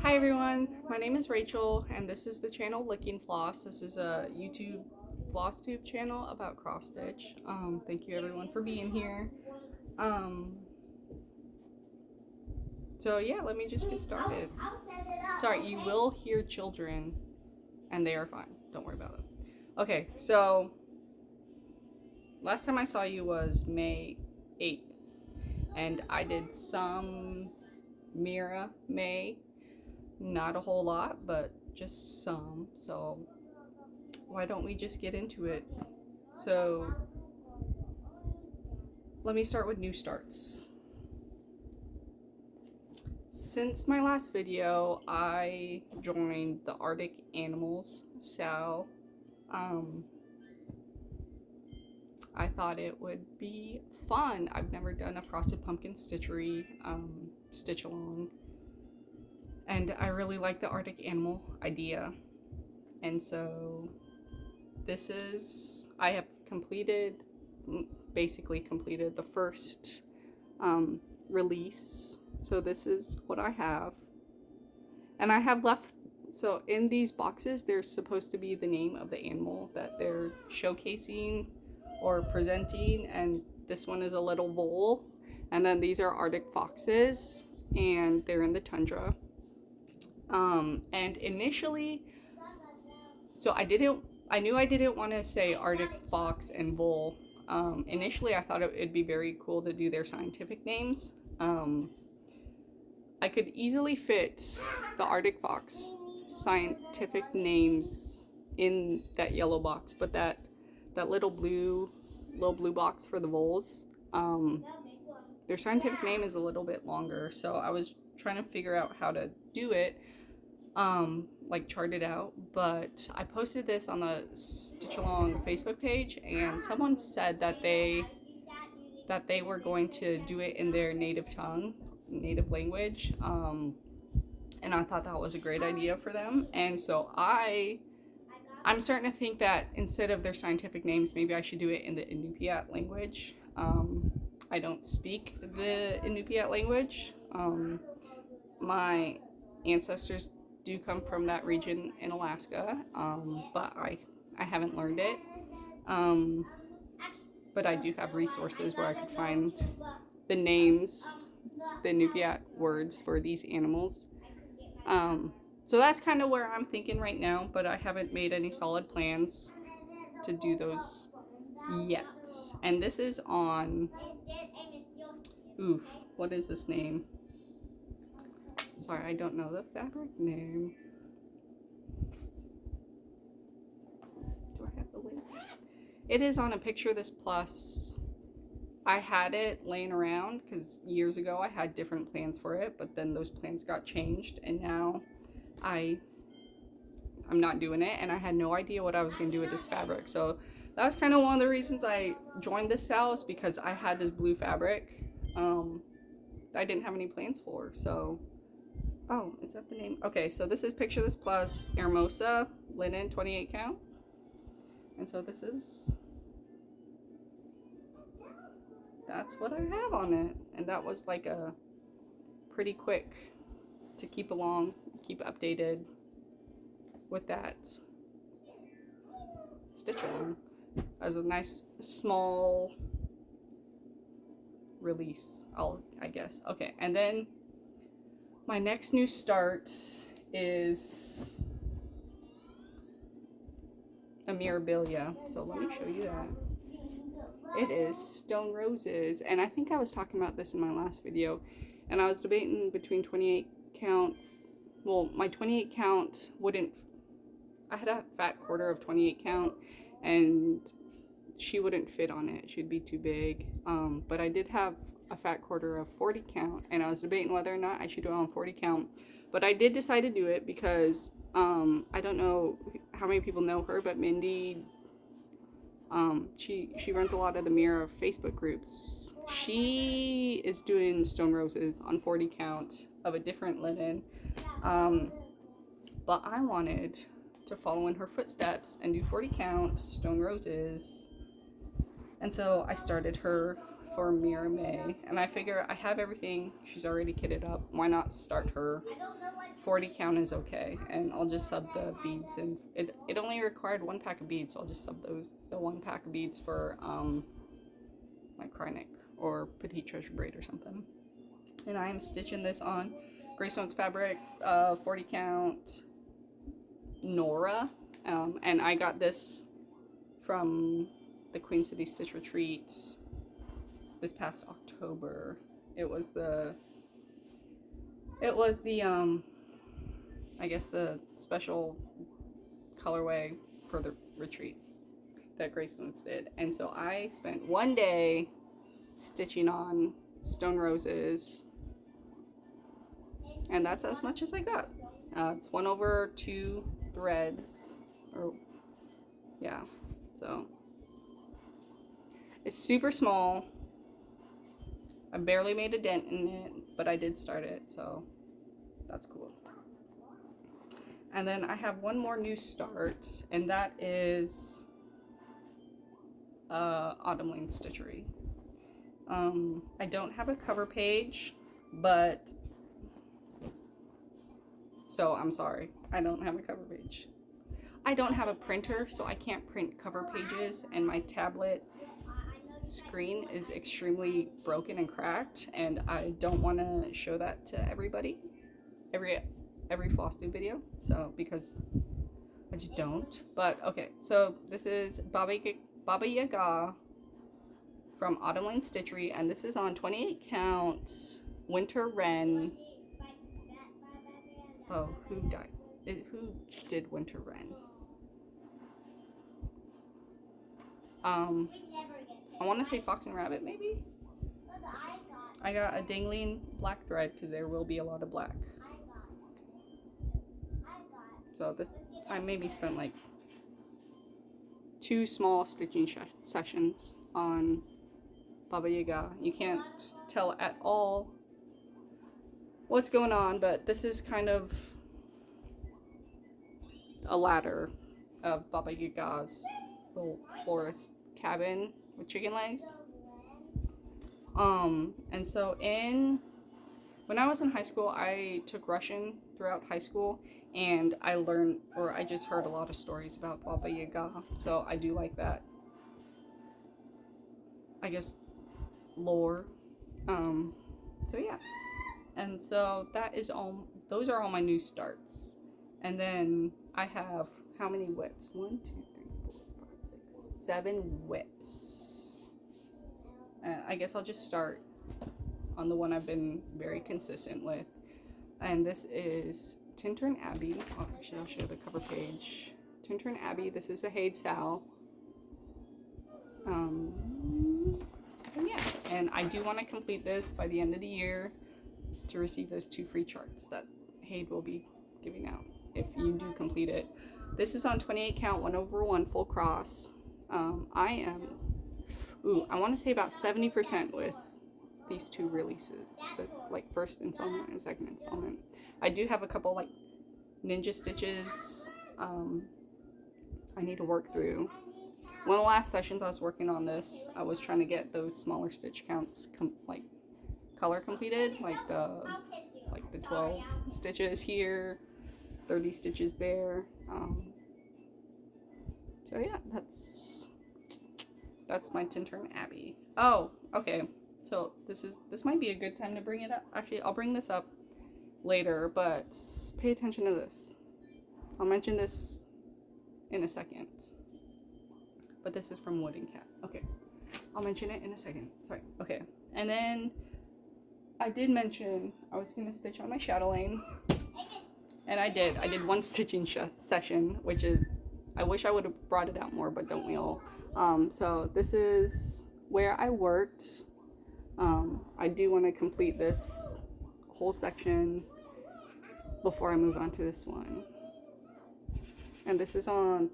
Hi everyone, my name is Rachel and this is the channel Licking Floss. This is a YouTube Flosstube channel about cross stitch. Thank you everyone for being here. So yeah, let me just get started. Sorry, you will hear children and they are fine. Don't worry about them. Okay, so last time I saw you was May 8th and I did some Mira May. Not a whole lot, but just some. So why don't we just get into it? So let me start with new starts. Since my last video, I joined the Arctic Animals Sal. I thought it would be fun. I've never done a frosted pumpkin stitchery stitch along. And I really like the Arctic animal idea. And so this is, I have basically completed the first release. So this is what I have. And I have left, so in these boxes, there's supposed to be the name of the animal that they're showcasing or presenting. And this one is a little vole. And then these are Arctic foxes and they're in the tundra. And initially, so I knew I didn't want to say Arctic fox and vole. Initially I thought it'd be very cool to do their scientific names. I could easily fit the Arctic fox scientific names in that yellow box, but that little blue box for the voles, their scientific name is a little bit longer, so I was trying to figure out how to do it, like chart it out. But I posted this on the Stitch Along Facebook page, and someone said that they were going to do it in their native language, and I thought that was a great idea for them. And so I'm starting to think that instead of their scientific names, maybe I should do it in the Inupiat language. I don't speak the Inupiat language. My ancestors do come from that region in Alaska, but I haven't learned it. But I do have resources where I could find the names, the Inupiat words for these animals. So that's kind of where I'm thinking right now, but I haven't made any solid plans to do those yet. And this is on, what is this name? Sorry, I don't know the fabric name. Do I have the link? It is on a Picture This Plus. I had it laying around because years ago I had different plans for it, but then those plans got changed and now I'm not doing it, and I had no idea what I was going to do with this fabric. So that was kind of one of the reasons I joined this Sal, is because I had this blue fabric that I didn't have any plans for. So, oh, is that the name? Okay, so this is Picture This Plus Hermosa linen 28 count. And so that's what I have on it. And that was like a pretty quick to keep updated with that stitch along as a nice small release, I guess. Okay, and then my next new start is a Mirabilia. So let me show you that. It is Stone Roses, and I think I was talking about this in my last video, and I was debating between 28 count. Well, my 28 count wouldn't, I had a fat quarter of 28 count and she wouldn't fit on it. She'd be too big. But I did have a fat quarter of 40 count, and I was debating whether or not I should do it on 40 count. But I did decide to do it because I don't know how many people know her, but Mindy, she runs a lot of the Mira Facebook groups. She is doing Stone Roses on 40 count of a different linen. But I wanted to follow in her footsteps and do 40 count Stone Roses. And so I started her for Mira May, and I figure I have everything. She's already kitted up. Why not start her? 40 count is okay, and I'll just sub the beads. And it only required 1 pack of beads, so I'll just sub the 1 pack of beads for like Krynic or Petite Treasure Braid or something. And I am stitching this on Greystone's fabric, 40 count Nora, and I got this from the Queen City Stitch Retreat this past October. It was the I guess the special colorway for the retreat that Greystones did. And so I spent 1 day stitching on Stone Roses, and that's as much as I got. It's 1/2 threads, or yeah, so it's super small. I barely made a dent in it, but I did start it, so that's cool. And then I have one more new start, and that is Autumn Lane Stitchery. I don't have a cover page, but so I'm sorry, I don't have a cover page. I don't have a printer, so I can't print cover pages, and my tablet screen is extremely broken and cracked, and I don't want to show that to everybody, every Flosstube video, so because I just don't. But okay, so this is Baba Yaga from Autumn Lane Stitchery, and this is on 28 counts Winter Wren. Oh, who died? Who did Winter Wren? I want to say Fox and Rabbit, maybe? I got a dangling black thread because there will be a lot of black. So this, I maybe spent like 2 small stitching sessions on Baba Yaga. You can't tell at all what's going on, but this is kind of a ladder of Baba Yaga's little florist cabin with chicken legs. And so when I was in high school, I took Russian throughout high school, and I learned, or I just heard a lot of stories about Baba Yaga, so I do like that, I guess, lore. So yeah, and so that is all, those are all my new starts. And then I have how many whips? 1, 2, 3, 4, 5, 6, 7 whips. I guess I'll just start on the one I've been very consistent with, and this is Tintern Abbey. Oh, actually, I'll show the cover page. Tintern Abbey. This is the Haid Sal. And yeah, and I do want to complete this by the end of the year to receive those 2 free charts that Haid will be giving out if you do complete it. This is on 28 count 1/1 full cross. I want to say about 70% with these 2 releases, the like first installment and second installment. I do have a couple like ninja stitches I need to work through. One of the last sessions I was working on this, I was trying to get those smaller stitch counts like color completed, like the 12 stitches here, 30 stitches there. So yeah, that's my Tintern Abbey. Oh, okay. So this might be a good time to bring it up. Actually, I'll bring this up later, but pay attention to this. I'll mention this in a second. But this is from Wood and Cat. Okay. I'll mention it in a second. Sorry. Okay. And then I did mention I was going to stitch on my chatelaine. And I did. I did 1 stitching session, which is, I wish I would have brought it out more, but don't we all? So this is where I worked. I do want to complete this whole section before I move on to this one. And this is on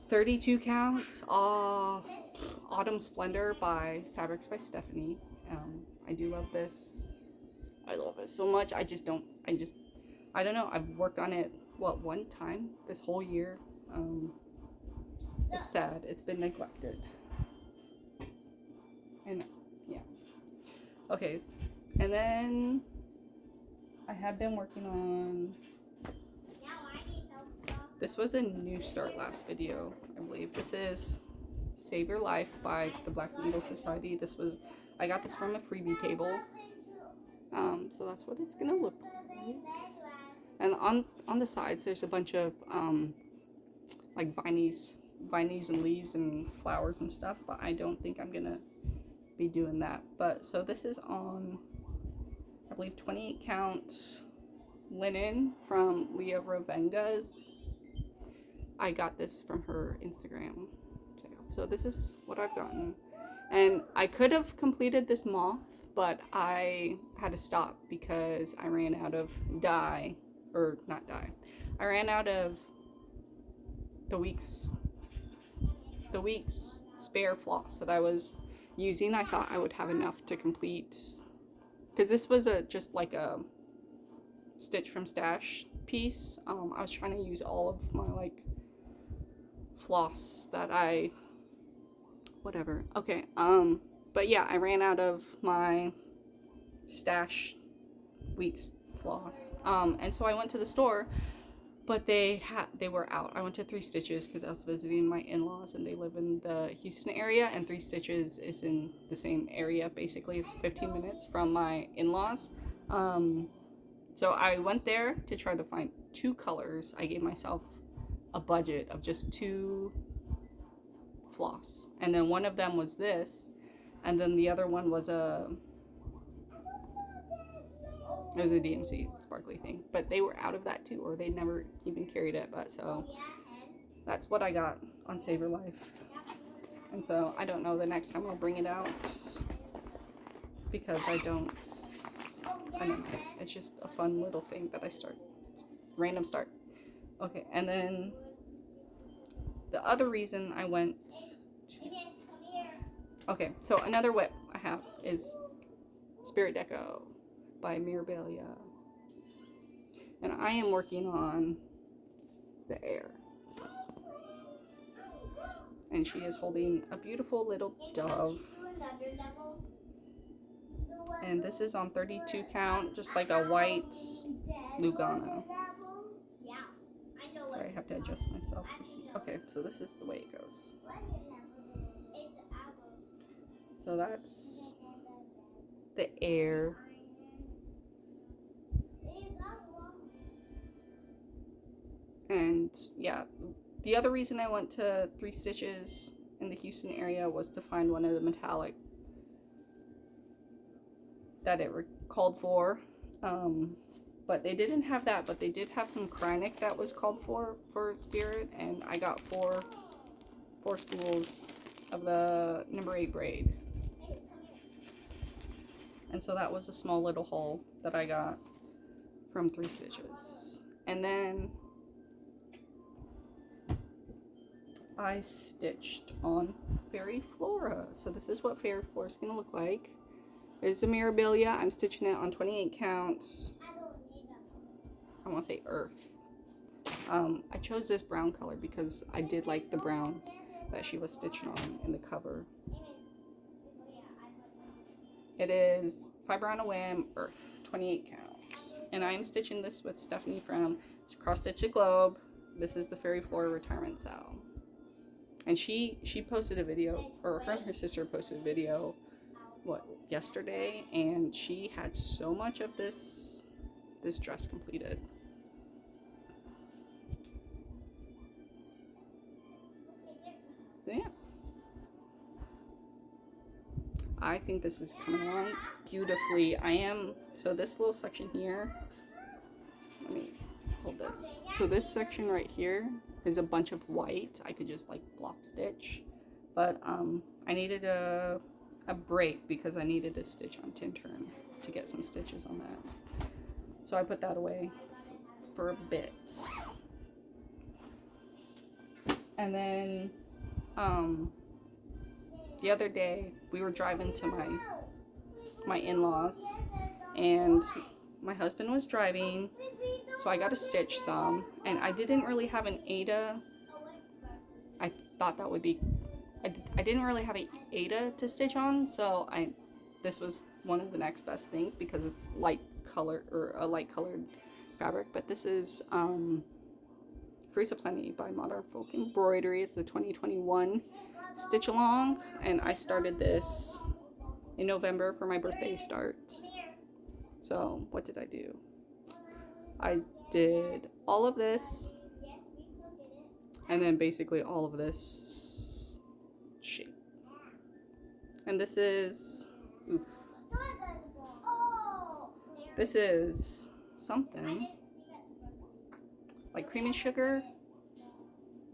32 counts of Autumn Splendor by Fabrics by Stephanie. I do love this. I love it so much. I don't know. I've worked on it, what, 1 time this whole year. It's sad. It's been neglected. Okay, and then I have been working on, this was a new start last video, I believe. This is Save Your Life by the Black Eagle Society. I got this from a freebie table. So that's what it's gonna look like. And on the sides, there's a bunch of like vinies and leaves and flowers and stuff, but I don't think I'm gonna be doing that. But so this is on, I believe, 28 count linen from Leah Ravenga's. I got this from her Instagram sale. So this is what I've gotten. And I could have completed this moth, but I had to stop because I ran out of dye, or not dye. I ran out of the week's spare floss that I was using. I thought I would have enough to complete, because this was just like a Stitch from Stash piece. I was trying to use all of my like floss that whatever. Okay, but yeah, I ran out of my Stash week's floss, and so I went to the store, but they were out. I went to 3 Stitches because I was visiting my in-laws, and they live in the Houston area, and 3 Stitches is in the same area. Basically, it's 15 minutes from my in-laws. So I went there to try to find 2 colors. I gave myself a budget of just 2 floss, and then one of them was this, and then the other one was a DMC sparkly thing, but they were out of that too, or they never even carried it. But so that's what I got on Save Your Life, and so I don't know the next time I'll bring it out, because I don't know, it's just a fun little thing that I start, random start. Okay, and then the other reason I went to, okay, so another whip I have is Spirit Deco by Mirabilia, and I am working on the air, and she is holding a beautiful little dove, and this is on 32 count, just like a white Lugana. Sorry, I have to adjust myself to see. Okay, so this is the way it goes. So that's the air. And yeah, the other reason I went to 3 Stitches in the Houston area was to find one of the metallic that it called for. But they didn't have that, but they did have some Kreinik that was called for Spirit, and I got four spools of the number 8 braid. And so that was a small little haul that I got from 3 Stitches. And then I stitched on Fairy Flora. So this is what Fairy Flora is going to look like. It's a Mirabilia. I'm stitching it on 28 counts. I want to say earth. I chose this brown color because I did like the brown that she was stitching on in the cover. It is Fiber on a Whim, earth, 28 counts. And I am stitching this with Stephanie from Cross Stitch the Globe. This is the Fairy Flora retirement sale. And she posted a video, or her and her sister posted a video, yesterday, and she had so much of this dress completed. So yeah, I think this is coming along beautifully. So this little section here, let me hold this. So this section right here is a bunch of white. I could just like block stitch, but I needed a break because I needed to stitch on Tintern to get some stitches on that. So I put that away for a bit. And then the other day we were driving to my in-laws, and my husband was driving, so I got to stitch some, and I didn't really have an Ada. I thought that would be, I didn't really have an Ada to stitch on, so this was one of the next best things because it's light color or a light colored fabric. But this is Fruits of Plenty by Modern Folk Embroidery. It's the 2021 stitch along, and I started this in November for my birthday start. So what did I do? I did all of this and then basically all of this shape. And this is, oof, this is something like Cream and Sugar.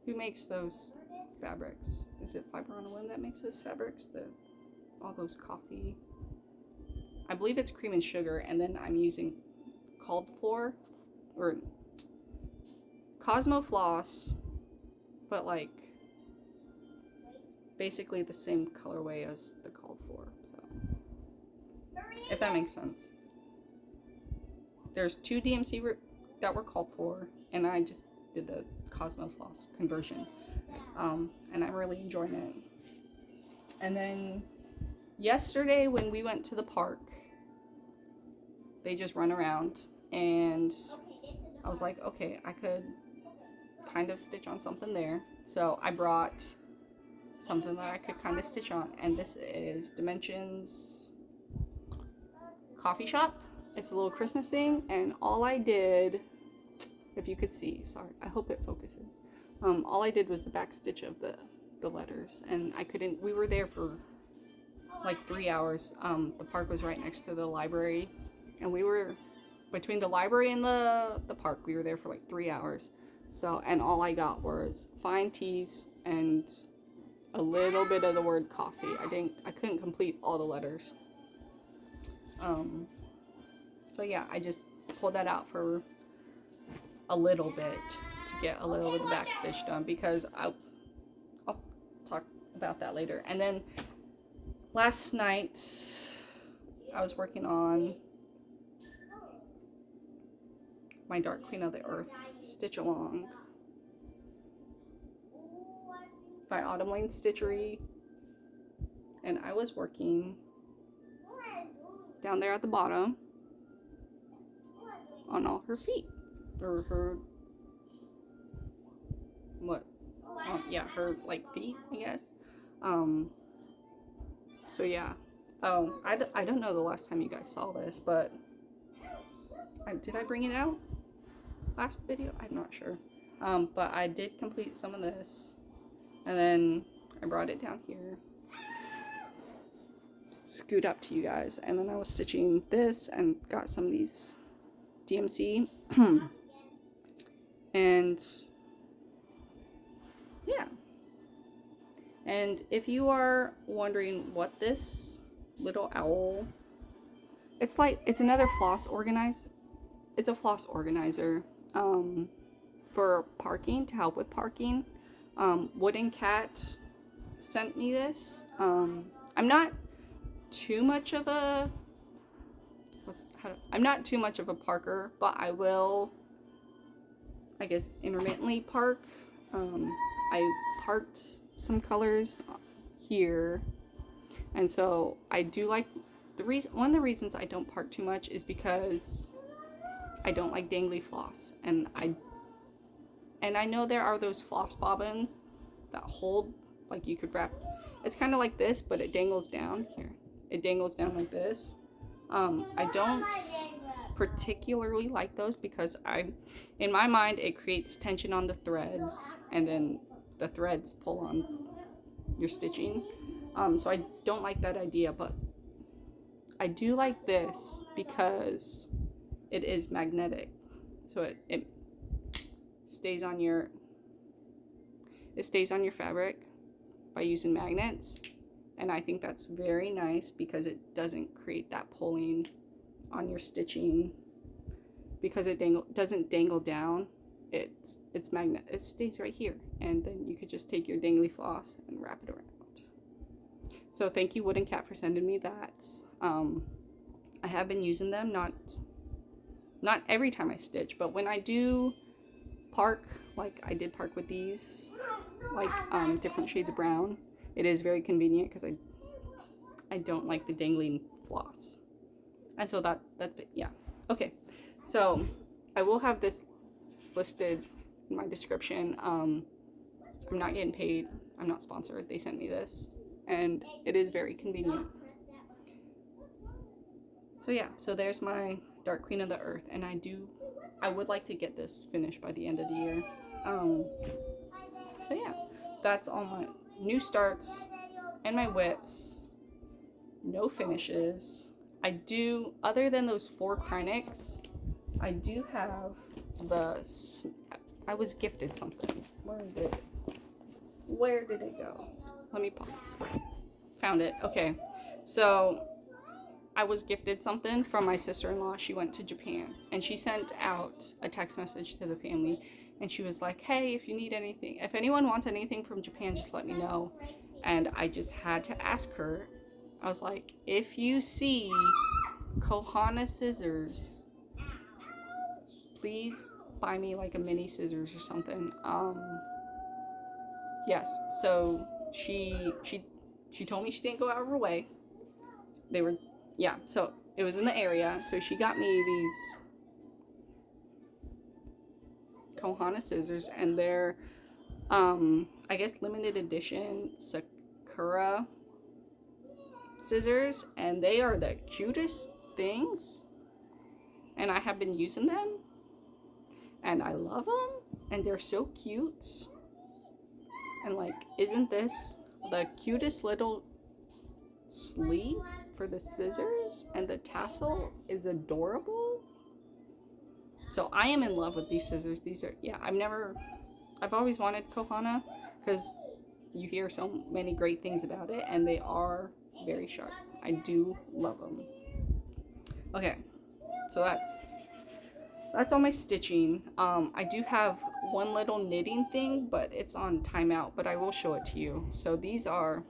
Who makes those fabrics? Is it Fiber on a Whim that makes those fabrics? All those coffee. I believe it's Cream and Sugar, and then I'm using Called For or Cosmo Floss, but like basically the same colorway as the Called For. So if that makes sense. There's 2 DMC that were called for, and I just did the Cosmo Floss conversion, and I'm really enjoying it. And then yesterday when we went to the park, they just run around, and I was like, okay, I could kind of stitch on something there. So I brought something that I could kind of stitch on, and this is Dimensions Coffee Shop. It's a little Christmas thing, and all I did, if you could see, sorry, I hope it focuses. All I did was the back stitch of the letters, and I couldn't, we were there for like 3 hours. The park was right next to the library, and we were between the library and the park, we were there for like 3 hours. So, and all I got was fine T's and a little bit of the word coffee. I couldn't complete all the letters. So yeah, I just pulled that out for a little bit to get a little bit of the back stitch done, because I'll talk about that later. And then last night I was working on my Dark Queen of the Earth stitch along by Autumn Lane Stitchery, and I was working down there at the bottom on all her feet, or her, what, yeah, her like feet, I guess. So yeah, I don't know the last time you guys saw this, but did I bring it out last video? I'm not sure. But I did complete some of this, and then I brought it down here, scoot up to you guys, and then I was stitching this and got some of these DMC and yeah. And if you are wondering what this little owl, it's another floss organizer. It's a floss organizer for parking, to help with parking. Wooden Cat sent me this. I'm not too much of a parker, but I will, I guess, intermittently park. I parked some colors here, and so I do like one of the reasons I don't park too much is because I don't like dangly floss, and I know there are those floss bobbins that hold, like you could wrap, it's kind of like this, but it dangles down here. It dangles down like this. I don't particularly like those because in my mind, it creates tension on the threads, and then the threads pull on your stitching. So I don't like that idea, but I do like this because it is magnetic. So it stays on your fabric by using magnets. And I think that's very nice because it doesn't create that pulling on your stitching, because it doesn't dangle down. It's magnet. It stays right here, and then you could just take your dangly floss and wrap it around. So thank you, Wooden Cat, for sending me that. I have been using them, not every time I stitch, but when I do park, like I did park with these, like different shades of brown. It is very convenient because I don't like the dangling floss. And so that's yeah. Okay, so I will have this listed in my description. I'm not getting paid. I'm not sponsored. They sent me this, and it is very convenient. So yeah, so there's my Dark Queen of the Earth, and I would like to get this finished by the end of the year. So yeah, that's all my new starts and my whips. No finishes. I do, other than those 4 Krennics, I do have I was gifted something. Where did it go? Let me pause. Found it. Okay, so I was gifted something from my sister-in-law. She went to Japan, and she sent out a text message to the family, and she was like, hey, if you need anything, if anyone wants anything from Japan, just let me know. And I just had to ask her. I was like, if you see Kohana scissors, please buy me like a mini scissors or something. Yes, so she told me she didn't go out of her way. They were, yeah, so it was in the area, so she got me these Kohana scissors, and they're I guess limited edition Sakura scissors, and they are the cutest things, and I have been using them, and I love them, and they're so cute. And like, isn't this the cutest little sleeve for the scissors, and the tassel is adorable. So I am in love with these scissors. These are, yeah, I've always wanted Kohana because you hear so many great things about it, and they are very sharp. I do love them. Okay, so that's all my stitching. I do have one little knitting thing, but it's on timeout, but I will show it to you. So these are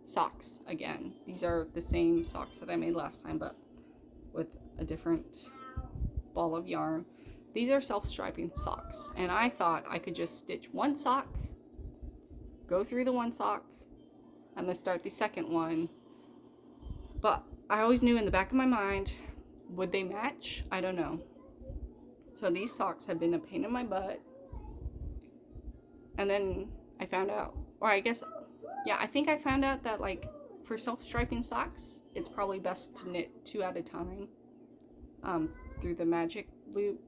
socks again. These are the same socks that I made last time, but with a different ball of yarn. These are self-striping socks, and I thought I could just stitch one sock, go through the one sock, and then start the second one. But I always knew in the back of my mind, would they match? I don't know. So these socks have been a pain in my butt. And then I found out, or I guess, yeah, I think I found out that like for self-striping socks, it's probably best to knit 2 at a time through the Magic Loop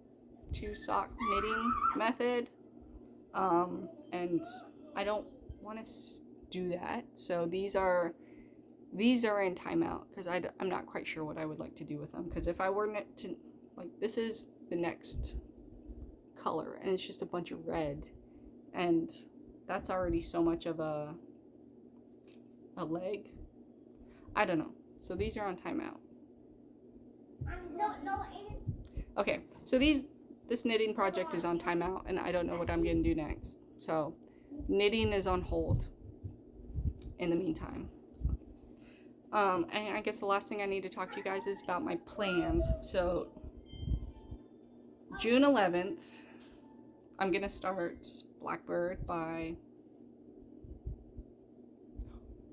2 sock knitting method. And I don't want to do that. So these are in timeout because I'm not quite sure what I would like to do with them. Because if I were to, like, this is the next color, and it's just a bunch of red, and that's already so much of a leg. I don't know. So these are on timeout. Okay, so this knitting project is on timeout, and I don't know what I'm gonna do next. So knitting is on hold in the meantime. And I guess the last thing I need to talk to you guys is about my plans. So June 11th, I'm gonna start Blackbird by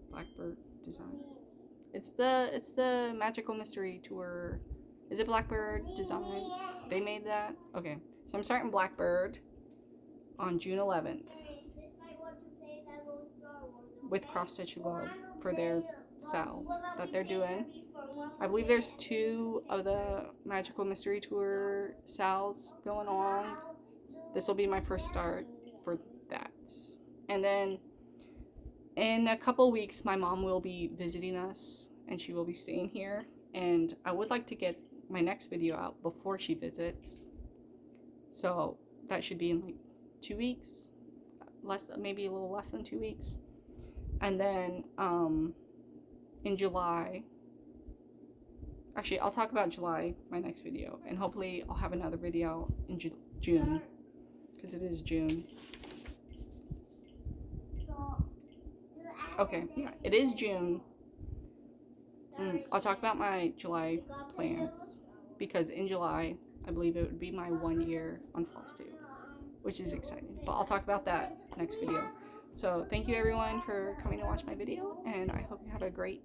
Blackbird Design. It's the Magical Mystery Tour. Is it Blackbird Designs? They made that? Okay. So I'm starting Blackbird on June 11th with Cross Stitch Love for their sale that they're doing. I believe there's 2 of the Magical Mystery Tour sales going on. This will be my first start for that. And then in a couple weeks, my mom will be visiting us, and she will be staying here. And I would like to get my next video out before she visits. So that should be in like 2 weeks, maybe a little less than 2 weeks. And then in July, actually I'll talk about July, my next video, and hopefully I'll have another video in June, because it is June. Okay, yeah, it is June. I'll talk about my July plans, because in July, I believe it would be my 1 year on Flosstube, which is exciting, but I'll talk about that next video. So thank you everyone for coming to watch my video, and I hope you have a great